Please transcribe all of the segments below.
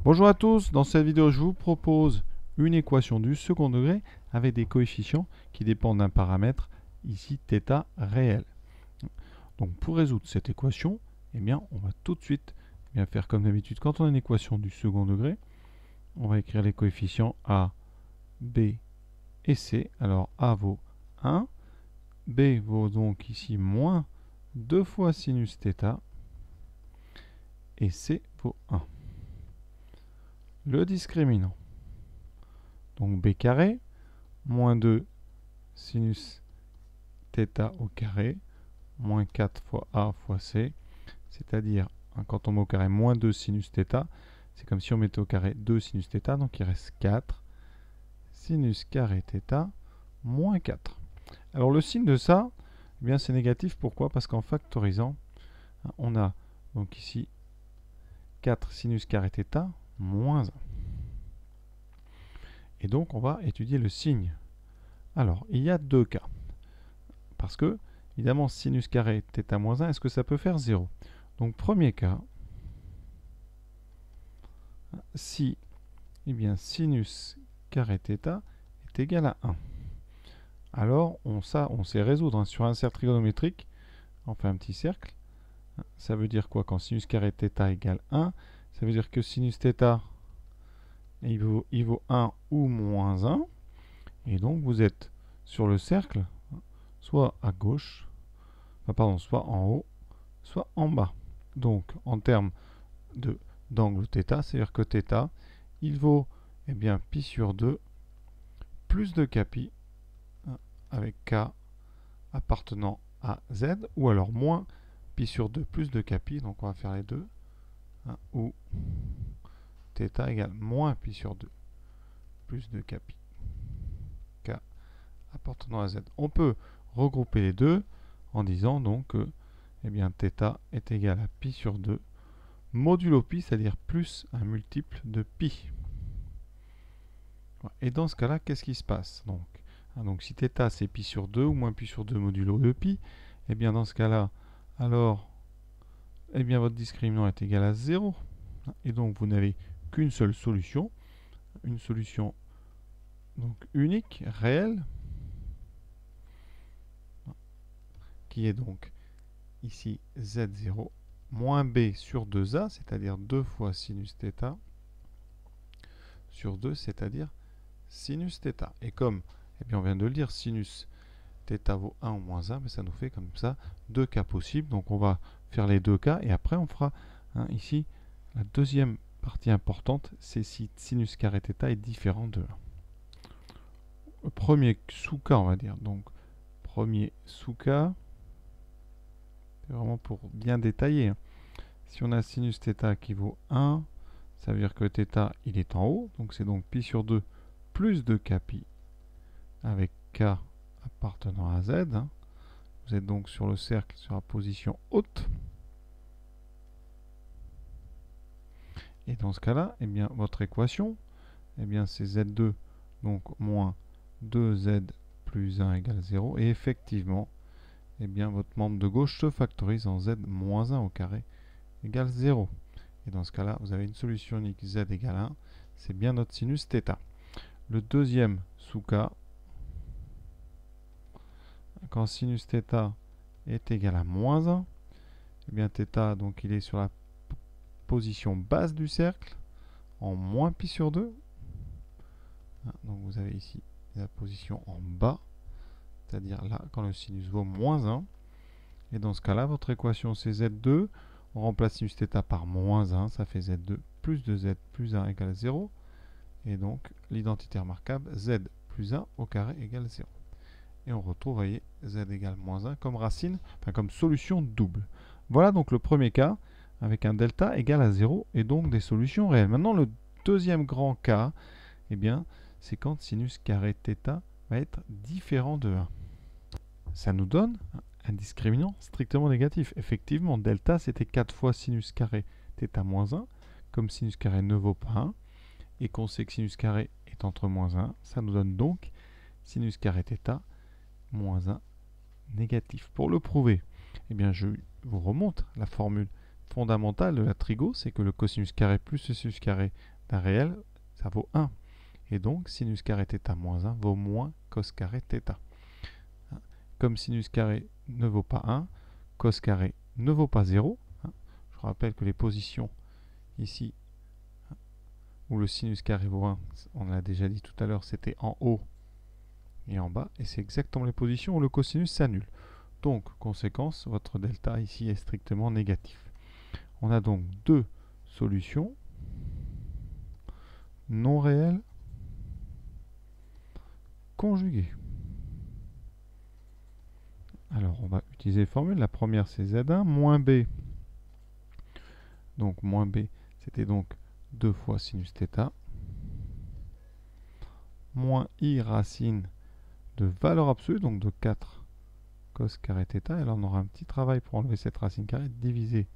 Bonjour à tous, dans cette vidéo je vous propose une équation du second degré avec des coefficients qui dépendent d'un paramètre, ici θ réel. Donc pour résoudre cette équation, on va tout de suite faire comme d'habitude. Quand on a une équation du second degré, on va écrire les coefficients A, B et C. Alors A vaut 1, B vaut donc ici moins 2 fois sinus θ et C vaut 1. Le discriminant, donc b carré, moins 2 sinus θ au carré, moins 4 fois a fois c, c'est-à-dire, quand on met au carré moins 2 sinus θ, c'est comme si on mettait au carré 2 sinus θ, donc il reste 4 sinus carré θ moins 4. Alors le signe de ça, c'est négatif. Pourquoi? Parce qu'en factorisant, on a donc ici 4 sinus carré θ moins 1. Et donc, on va étudier le signe. Alors, il y a deux cas. Parce que, évidemment, sinus carré θ moins 1, est-ce que ça peut faire 0? Donc, premier cas, si sinus carré θ est égal à 1. Alors, on sait résoudre sur un cercle trigonométrique. On fait un petit cercle. Ça veut dire quoi? Quand sinus carré θ égale 1, ça veut dire que sinus θ, il vaut 1 ou moins 1. Et donc, vous êtes sur le cercle, soit à gauche, soit en haut, soit en bas. Donc, en termes d'angle θ, c'est-à-dire que θ, il vaut pi sur 2 plus 2kπ avec k appartenant à z, ou alors moins pi sur 2 plus 2kπ, donc on va faire les deux, ou θ égale moins pi sur 2 plus 2kπ, k appartenant à z. On peut regrouper les deux en disant donc que θ est égal à pi sur 2 modulo pi, c'est-à-dire plus un multiple de pi. Et dans ce cas-là, qu'est-ce qui se passe? Donc si θ c'est pi sur 2 ou moins pi sur 2 modulo de pi, dans ce cas-là, alors votre discriminant est égal à 0. Et donc vous n'avez qu'une seule solution, une solution donc unique, réelle, qui est donc ici z0 moins b sur 2a, c'est-à-dire 2 fois sinus θ sur 2, c'est-à-dire sinus θ. Et comme on vient de le dire, sinus θ vaut 1 ou moins 1, mais ça nous fait comme ça deux cas possibles. Donc on va faire les deux cas et après on fera ici la deuxième partie importante, c'est si sinus carré θ est différent de 1. Le premier sous-cas, on va dire. Donc premier sous-cas, c'est vraiment pour bien détailler. Si on a sinus θ qui vaut 1, ça veut dire que θ il est en haut, donc c'est donc pi sur 2 plus 2kπ avec k appartenant à z. Vous êtes donc sur le cercle sur la position haute. Et dans ce cas-là, votre équation, c'est z2, donc moins 2z plus 1 égale 0. Et effectivement, votre membre de gauche se factorise en z moins 1 au carré égale 0. Et dans ce cas-là, vous avez une solution unique z égale 1. C'est bien notre sinus θ. Le deuxième sous-cas, quand sinus θ est égal à moins 1, θ, donc il est sur la position basse du cercle, en moins pi sur 2. Donc vous avez ici la position en bas, c'est-à-dire là, quand le sinus vaut moins 1. Et dans ce cas-là, votre équation c'est z2, on remplace sinus θ par moins 1, ça fait z2 plus 2z plus 1 égale 0. Et donc, l'identité remarquable, z plus 1 au carré égale 0. Et on retrouve, vous voyez, z égale moins 1 comme racine, comme solution double. Voilà donc le premier cas, avec un delta égal à 0, et donc des solutions réelles. Maintenant, le deuxième grand cas, c'est quand sinus carré θ va être différent de 1. Ça nous donne un discriminant strictement négatif. Effectivement, delta, c'était 4 fois sinus carré θ moins 1, comme sinus carré ne vaut pas 1, et qu'on sait que sinus carré est entre moins 1, ça nous donne donc sinus carré θ moins 1 négatif. Pour le prouver, je vous remonte la formule fondamentale de la trigo, c'est que le cosinus carré plus le sinus carré d'un réel, ça vaut 1. Et donc, sinus carré θ moins 1 vaut moins cos carré θ. Comme sinus carré ne vaut pas 1, cos carré ne vaut pas 0. Je rappelle que les positions ici, où le sinus carré vaut 1, on l'a déjà dit tout à l'heure, c'était en haut et en bas. Et c'est exactement les positions où le cosinus s'annule. Donc, conséquence, votre delta ici est strictement négatif. On a donc deux solutions non réelles conjuguées. Alors, on va utiliser les formules. La première, c'est Z1 moins B. Donc, moins B, c'était donc 2 fois sinus θ. Moins I racine de valeur absolue, donc de 4 cos carré θ. Et là, on aura un petit travail pour enlever cette racine carrée divisée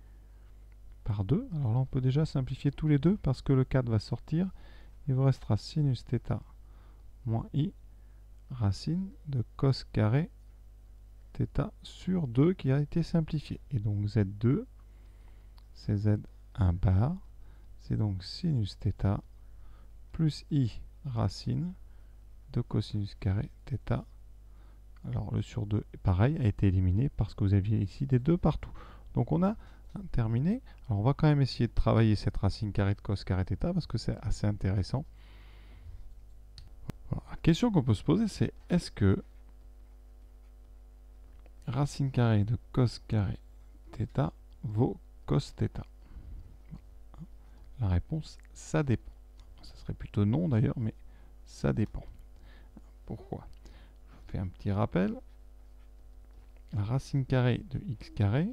par 2. Alors là, on peut déjà simplifier tous les deux parce que le 4 va sortir. Il vous restera sinus θ moins I racine de cos carré θ sur 2 qui a été simplifié. Et donc Z2, c'est Z1 bar. C'est donc sinus θ plus I racine de cosinus carré θ. Alors le sur 2, pareil, a été éliminé parce que vous aviez ici des 2 partout. Donc on a terminé. Alors on va quand même essayer de travailler cette racine carrée de cos carré θ parce que c'est assez intéressant. Alors, la question qu'on peut se poser, c'est est-ce que racine carrée de cos carré θ vaut cos θ? La réponse, ça dépend. Ça serait plutôt non d'ailleurs, mais ça dépend. Pourquoi? Je fais un petit rappel. La racine carrée de x carré,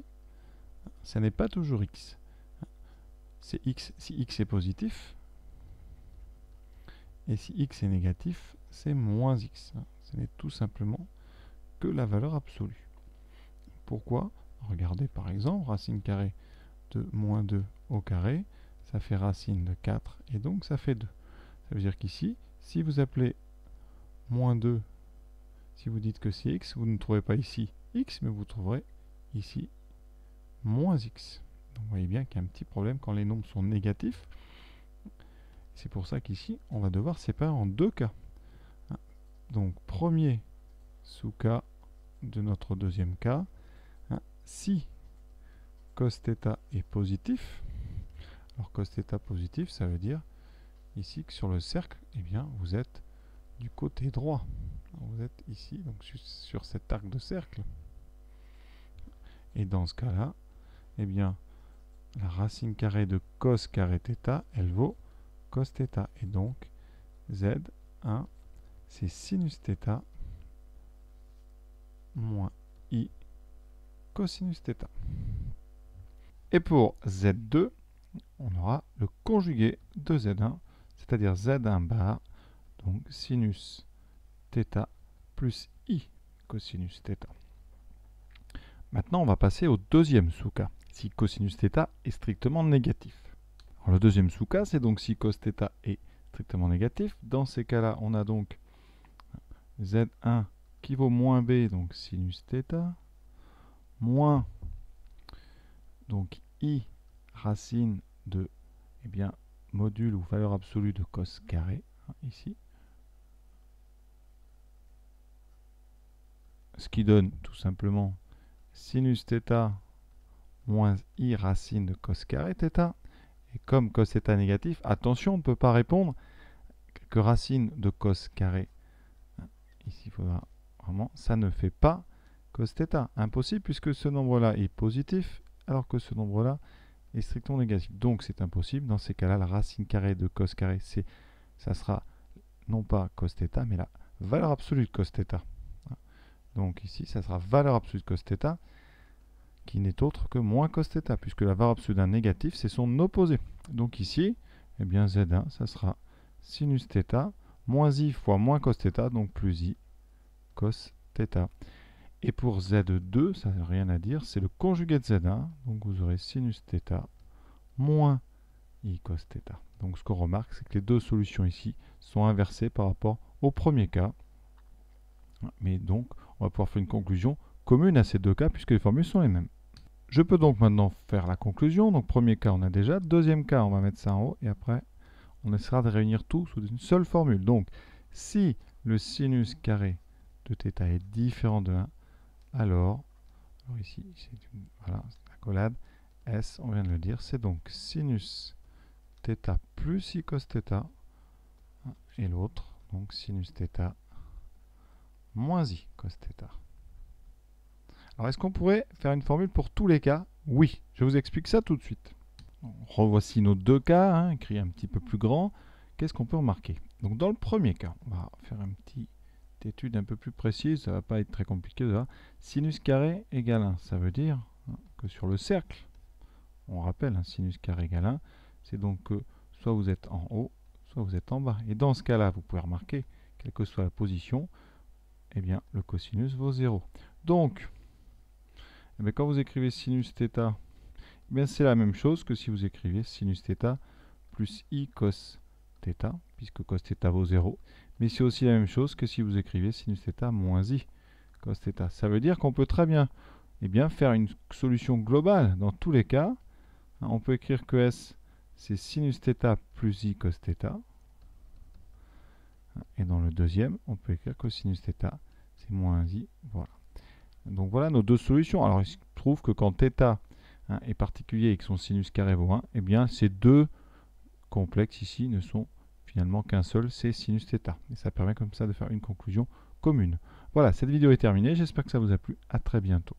ça n'est pas toujours x. C'est x si x est positif. Et si x est négatif, c'est moins x. Ce n'est tout simplement que la valeur absolue. Pourquoi? Regardez par exemple, racine carrée de moins 2 au carré, ça fait racine de 4 et donc ça fait 2. Ça veut dire qu'ici, si vous appelez moins 2, si vous dites que c'est x, vous ne trouvez pas ici x, mais vous trouverez ici moins x. Donc vous voyez bien qu'il y a un petit problème quand les nombres sont négatifs. C'est pour ça qu'ici, on va devoir séparer en deux cas. Donc premier sous-cas de notre deuxième cas, si cos θ est positif, alors cos θ positif, ça veut dire ici que sur le cercle, eh bien, vous êtes du côté droit. Alors, vous êtes ici, donc sur cet arc de cercle. Et dans ce cas-là, eh bien, la racine carrée de cos carré θ, elle vaut cos θ. Et donc, Z1, c'est sinus θ moins I cosinus θ. Et pour Z2, on aura le conjugué de Z1, c'est-à-dire Z1 bar, donc sinus θ plus I cosinus θ. Maintenant, on va passer au deuxième sous-cas, si cosinus θ est strictement négatif. Alors, le deuxième sous-cas, c'est donc si cos θ est strictement négatif. Dans ces cas-là, on a donc Z1 qui vaut moins B, donc sinus θ, moins donc I racine de module ou valeur absolue de cos carré, ici. Ce qui donne tout simplement sinus θ moins I racine de cos carré θ. Et comme cos θ est négatif, attention, on ne peut pas répondre que racine de cos carré. Ici, il faudra vraiment, ça ne fait pas cos θ. Impossible puisque ce nombre-là est positif alors que ce nombre-là est strictement négatif. Donc c'est impossible. Dans ces cas-là, la racine carrée de cos carré, ça sera non pas cos θ, mais la valeur absolue de cos θ. Donc ici, ça sera valeur absolue de cos θ qui n'est autre que moins cos θ, puisque la valeur absolue d'un négatif, c'est son opposé. Donc ici, eh bien Z1, ça sera sinus θ moins I fois moins cos θ, donc plus I cos θ. Et pour Z2, ça n'a rien à dire, c'est le conjugué de Z1, donc vous aurez sinus θ moins I cos θ. Donc ce qu'on remarque, c'est que les deux solutions ici sont inversées par rapport au premier cas. Mais donc, on va pouvoir faire une conclusion commune à ces deux cas, puisque les formules sont les mêmes. Je peux donc maintenant faire la conclusion. Donc premier cas, on a déjà. Deuxième cas, on va mettre ça en haut. Et après, on essaiera de réunir tout sous une seule formule. Donc, si le sinus carré de θ est différent de 1, alors ici, voilà, l'accolade, S, on vient de le dire, c'est donc sinus θ plus I cos θ, et l'autre, donc sinus θ moins I cos θ. Alors, est-ce qu'on pourrait faire une formule pour tous les cas? Oui, je vous explique ça tout de suite. Revoici nos deux cas, hein, écrit un petit peu plus grand. Qu'est-ce qu'on peut remarquer? Donc, dans le premier cas, on va faire une petite étude un peu plus précise, ça ne va pas être très compliqué. Là. Sinus carré égale 1, ça veut dire que sur le cercle, on rappelle, sinus carré égale 1, c'est donc que soit vous êtes en haut, soit vous êtes en bas. Et dans ce cas-là, vous pouvez remarquer, quelle que soit la position, eh bien, le cosinus vaut 0. Donc, eh bien, quand vous écrivez sinus θ, eh bien, c'est la même chose que si vous écriviez sinus θ plus I cos θ, puisque cos θ vaut 0. Mais c'est aussi la même chose que si vous écriviez sinus θ moins I cos θ. Ça veut dire qu'on peut très bien, faire une solution globale dans tous les cas. On peut écrire que S, c'est sinus θ plus I cos θ. Et dans le deuxième, on peut écrire que sinus θ, c'est moins I. Voilà. Donc voilà nos deux solutions. Alors il se trouve que quand θ est particulier et que son sinus carré vaut 1, eh bien ces deux complexes ici ne sont finalement qu'un seul, c'est sinus θ. Et ça permet comme ça de faire une conclusion commune. Voilà, cette vidéo est terminée. J'espère que ça vous a plu. À très bientôt.